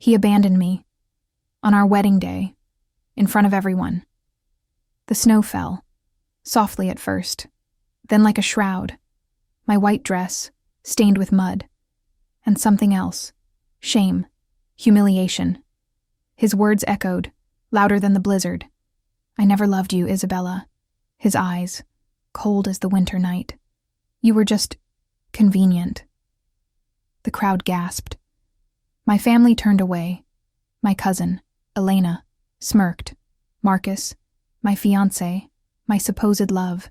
He abandoned me. On our wedding day, in front of everyone. The snow fell, softly at first, then like a shroud, my white dress, stained with mud, and something else, shame, humiliation. His words echoed, louder than the blizzard. I never loved you, Isabella. His eyes, cold as the winter night. You were just convenient. The crowd gasped. My family turned away. My cousin, Elena, smirked. Marcus, my fiancé, my supposed love.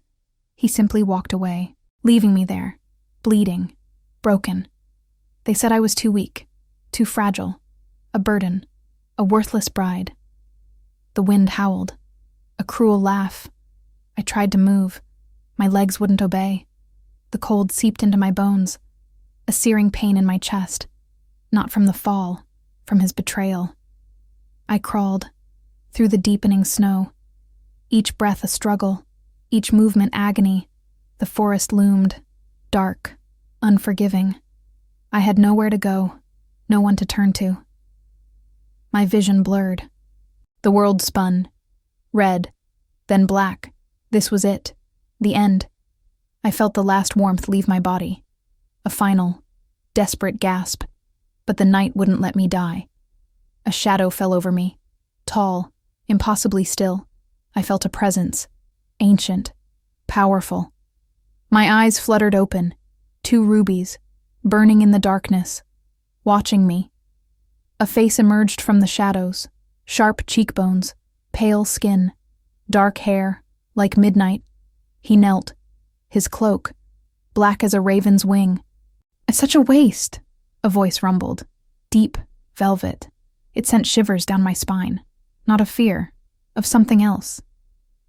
He simply walked away, leaving me there, bleeding, broken. They said I was too weak, too fragile, a burden, a worthless bride. The wind howled, a cruel laugh. I tried to move. My legs wouldn't obey. The cold seeped into my bones, a searing pain in my chest, not from the fall, from his betrayal. I crawled, through the deepening snow, each breath a struggle, each movement agony. The forest loomed, dark, unforgiving. I had nowhere to go, no one to turn to. My vision blurred. The world spun, red, then black. This was it, the end. I felt the last warmth leave my body, a final, desperate gasp, but the night wouldn't let me die. A shadow fell over me, tall, impossibly still. I felt a presence, ancient, powerful. My eyes fluttered open, 2 rubies, burning in the darkness, watching me. A face emerged from the shadows, sharp cheekbones, pale skin, dark hair, like midnight. He knelt, his cloak, black as a raven's wing. "It's such a waste," a voice rumbled, deep, velvet. It sent shivers down my spine, not of fear, of something else.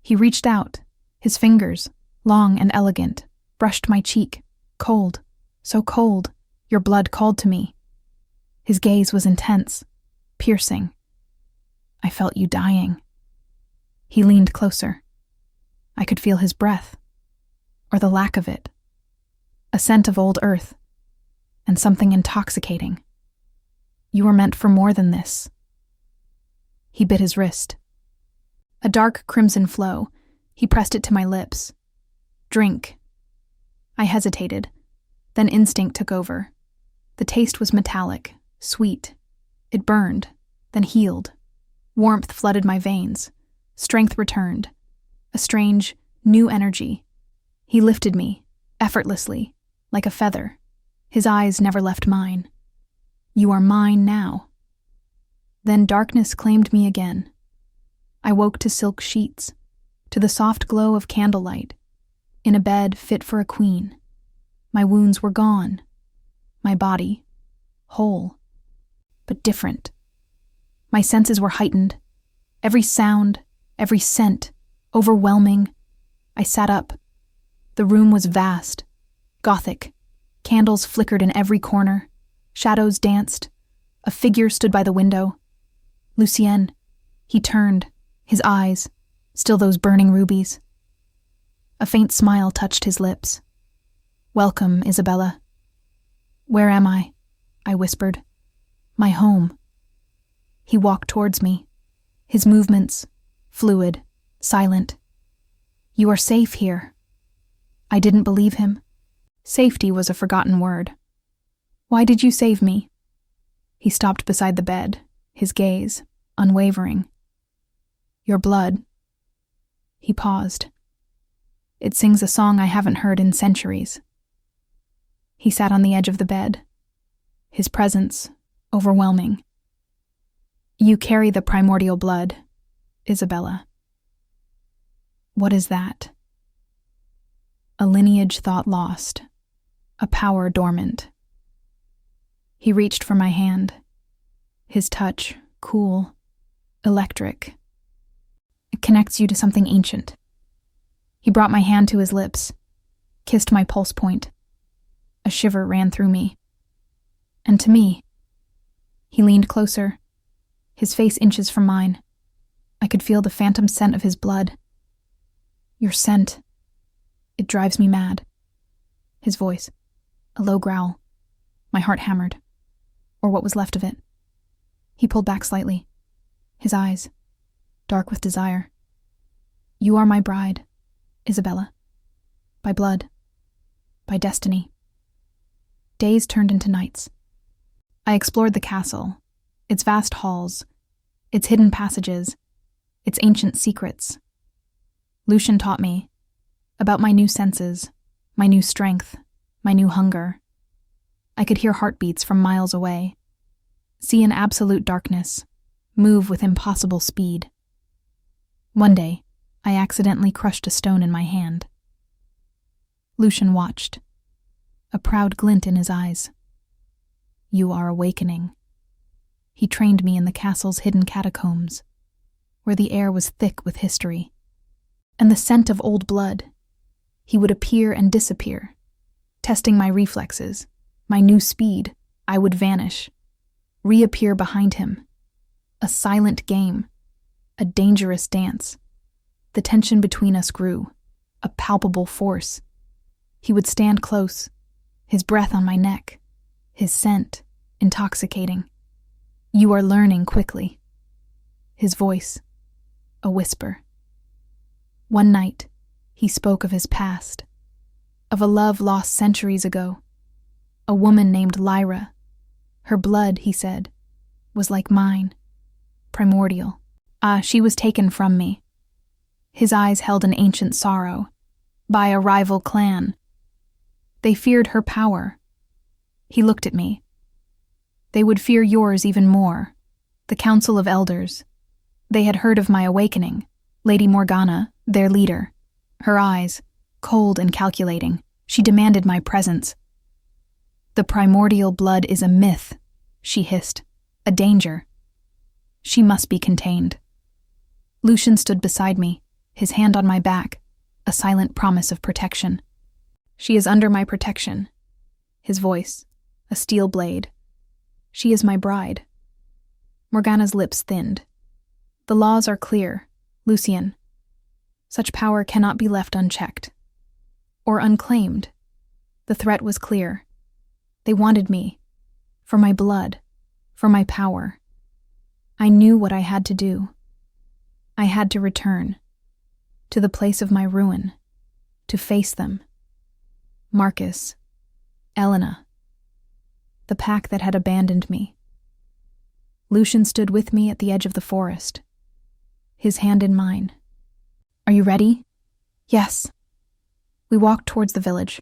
He reached out, his fingers, long and elegant, brushed my cheek, cold, so cold, your blood called to me. His gaze was intense, piercing. I felt you dying. He leaned closer. I could feel his breath, or the lack of it, a scent of old earth, and something intoxicating. You were meant for more than this. He bit his wrist. A dark crimson flow, he pressed it to my lips. Drink. I hesitated, then instinct took over. The taste was metallic, sweet. It burned, then healed. Warmth flooded my veins. Strength returned. A strange, new energy. He lifted me, effortlessly, like a feather. His eyes never left mine. You are mine now. Then darkness claimed me again. I woke to silk sheets, to the soft glow of candlelight, in a bed fit for a queen. My wounds were gone. My body, whole, but different. My senses were heightened. Every sound, every scent, overwhelming. I sat up. The room was vast, gothic. Candles flickered in every corner. Shadows danced. A figure stood by the window. Lucien. He turned, his eyes, still those burning rubies. A faint smile touched his lips. "Welcome, Isabella." "Where am I?" I whispered. "My home." He walked towards me, his movements, fluid, silent. "You are safe here." I didn't believe him. Safety was a forgotten word. "Why did you save me?" He stopped beside the bed, his gaze, unwavering. "Your blood." He paused. "It sings a song I haven't heard in centuries." He sat on the edge of the bed, his presence overwhelming. "You carry the primordial blood, Isabella." "What is that?" "A lineage thought lost, a power dormant." He reached for my hand, his touch cool, electric. "It connects you to something ancient." He brought my hand to his lips, kissed my pulse point. A shiver ran through me. And to me. He leaned closer, his face inches from mine. I could feel the phantom scent of his blood. "Your scent. It drives me mad." His voice, a low growl. My heart hammered, or what was left of it. He pulled back slightly, his eyes dark with desire. You are my bride, Isabella. By blood. By destiny. Days turned into nights. I explored the castle, its vast halls, its hidden passages, its ancient secrets. Lucien taught me about my new senses, my new strength, my new hunger. I could hear heartbeats from miles away, see in absolute darkness, move with impossible speed. One day, I accidentally crushed a stone in my hand. Lucien watched, a proud glint in his eyes. You are awakening. He trained me in the castle's hidden catacombs, where the air was thick with history, and the scent of old blood. He would appear and disappear, testing my reflexes, my new speed. I would vanish, reappear behind him. A silent game, a dangerous dance. The tension between us grew, a palpable force. He would stand close, his breath on my neck, his scent intoxicating. You are learning quickly. His voice, a whisper. One night, he spoke of his past, of a love lost centuries ago, a woman named Lyra. Her blood, he said, was like mine, primordial. She was taken from me. His eyes held an ancient sorrow, by a rival clan. They feared her power. He looked at me. They would fear yours even more, the Council of Elders. They had heard of my awakening, Lady Morgana, their leader. Her eyes, cold and calculating, she demanded my presence. The primordial blood is a myth, she hissed, a danger. She must be contained. Lucien stood beside me, his hand on my back, a silent promise of protection. She is under my protection. His voice, a steel blade. She is my bride. Morgana's lips thinned. The laws are clear, Lucien. Such power cannot be left unchecked. Or unclaimed. The threat was clear. They wanted me. For my blood. For my power. I knew what I had to do. I had to return. To the place of my ruin. To face them. Marcus. Elena. The pack that had abandoned me. Lucien stood with me at the edge of the forest, his hand in mine. Are you ready? Yes. We walked towards the village,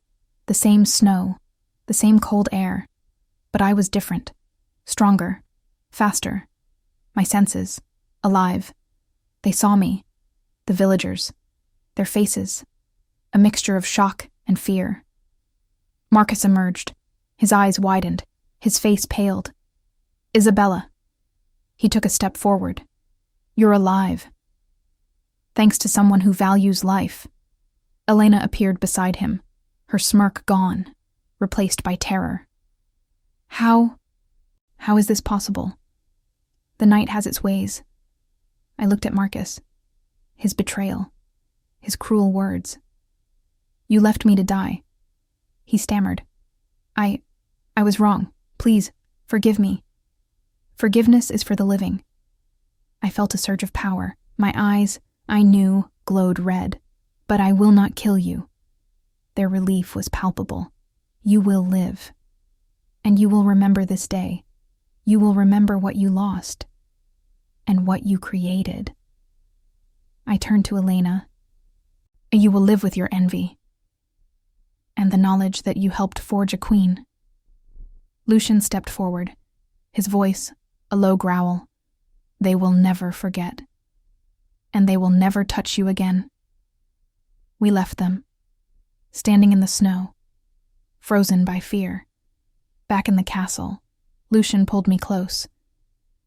the same snow, the same cold air, but I was different, stronger, faster, my senses, alive. They saw me, the villagers, their faces, a mixture of shock and fear. Marcus emerged, his eyes widened, his face paled. Isabella. He took a step forward. You're alive. Thanks to someone who values life. Elena appeared beside him, her smirk gone, replaced by terror. How is this possible? The night has its ways. I looked at Marcus. His betrayal. His cruel words. You left me to die. He stammered. I was wrong. Please, forgive me. Forgiveness is for the living. I felt a surge of power. My eyes, I knew, glowed red. But I will not kill you. Their relief was palpable. You will live. And you will remember this day. You will remember what you lost. And what you created. I turned to Elena. You will live with your envy. And the knowledge that you helped forge a queen. Lucien stepped forward, his voice a low growl. They will never forget. And they will never touch you again. We left them, standing in the snow, frozen by fear. Back in the castle, Lucien pulled me close.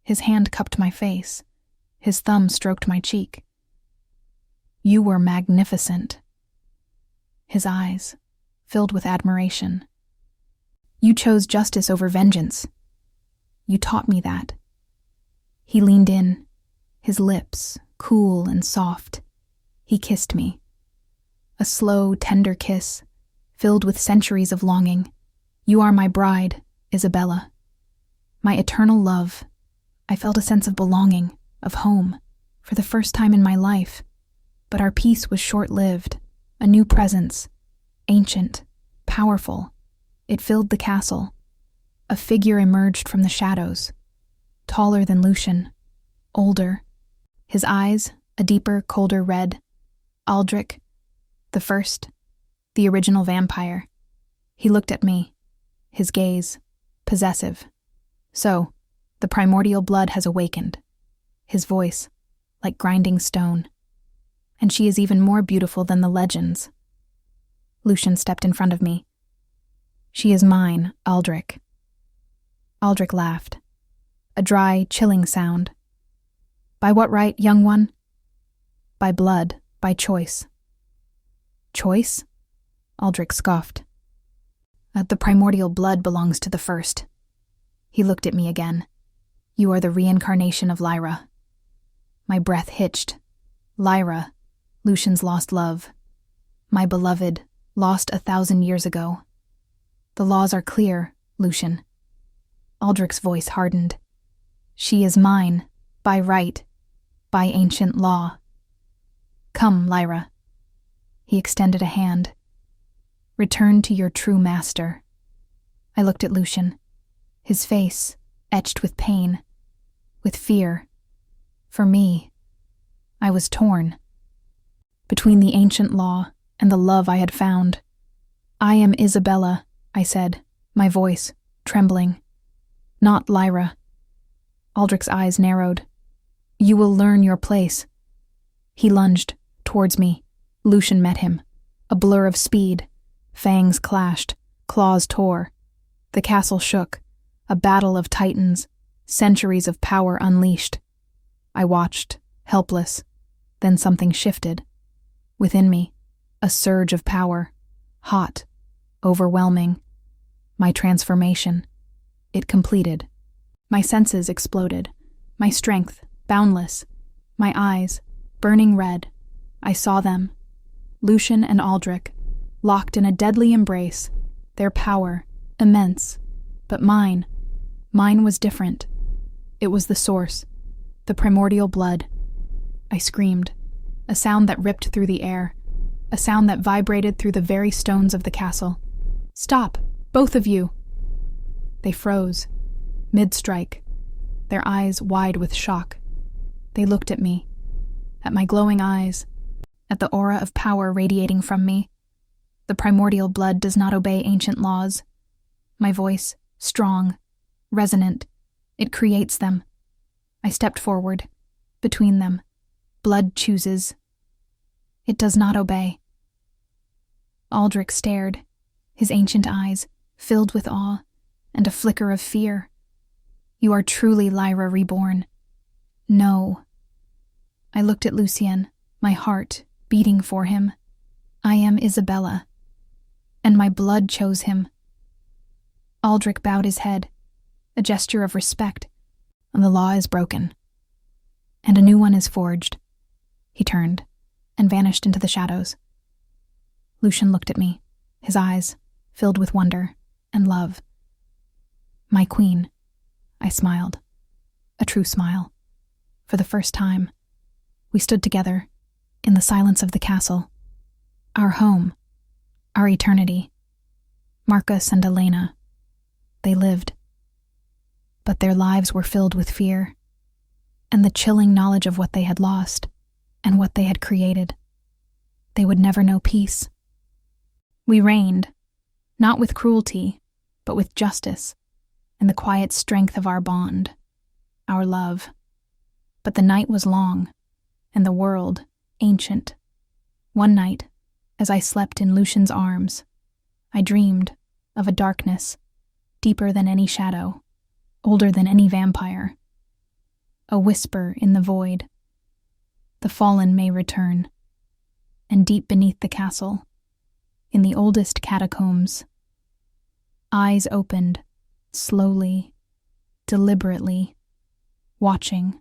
His hand cupped my face. His thumb stroked my cheek. You were magnificent. His eyes, filled with admiration. You chose justice over vengeance. You taught me that. He leaned in, his lips cool and soft. He kissed me. A slow, tender kiss, filled with centuries of longing. You are my bride, Isabella. My eternal love, I felt a sense of belonging, of home, for the first time in my life. But our peace was short-lived. A new presence, ancient, powerful. It filled the castle. A figure emerged from the shadows, taller than Lucien, older. His eyes, a deeper, colder red. Aldrich, the first, the original vampire. He looked at me, his gaze, possessive. So, the primordial blood has awakened. His voice, like grinding stone. And she is even more beautiful than the legends. Lucien stepped in front of me. She is mine, Aldrich. Aldrich laughed. A dry, chilling sound. By what right, young one? By blood, by choice. Choice? Aldrich scoffed. The primordial blood belongs to the first. He looked at me again. You are the reincarnation of Lyra. My breath hitched. Lyra, Lucien's lost love. My beloved, lost 1,000 years ago. The laws are clear, Lucien. Aldrich's voice hardened. She is mine, by right, by ancient law. Come, Lyra. He extended a hand. Return to your true master. I looked at Lucien, his face etched with pain, with fear. For me, I was torn. Between the ancient law and the love I had found. I am Isabella, I said, my voice trembling. Not Lyra. Aldrich's eyes narrowed. You will learn your place. He lunged towards me. Lucien met him. A blur of speed. Fangs clashed. Claws tore. The castle shook. A battle of titans. Centuries of power unleashed. I watched, helpless. Then something shifted. Within me, a surge of power. Hot. Overwhelming. My transformation. It completed. My senses exploded. My strength, boundless. My eyes, burning red. I saw them. Lucien and Aldrich, locked in a deadly embrace. Their power, immense. But mine was different. It was the source, the primordial blood. I screamed, a sound that ripped through the air, a sound that vibrated through the very stones of the castle. Stop, both of you! They froze, mid-strike, their eyes wide with shock. They looked at me, at my glowing eyes, at the aura of power radiating from me. The primordial blood does not obey ancient laws. My voice, strong, resonant, it creates them. I stepped forward, between them. Blood chooses. It does not obey. Aldrich stared, his ancient eyes filled with awe and a flicker of fear. You are truly Lyra reborn. No. I looked at Lucien, my heart beating for him. I am Isabella, and my blood chose him. Aldrich bowed his head, a gesture of respect. The law is broken, and a new one is forged. He turned and vanished into the shadows. Lucien looked at me, his eyes filled with wonder and love. My queen, I smiled, a true smile. For the first time, we stood together in the silence of the castle, our home, our eternity. Marcus and Elena, they lived. But their lives were filled with fear and the chilling knowledge of what they had lost and what they had created. They would never know peace. We reigned, not with cruelty, but with justice and the quiet strength of our bond, our love. But the night was long, and the world ancient. One night, as I slept in Lucien's arms, I dreamed of a darkness deeper than any shadow, older than any vampire. A whisper in the void. The fallen may return. And deep beneath the castle, in the oldest catacombs, eyes opened, slowly, deliberately, watching,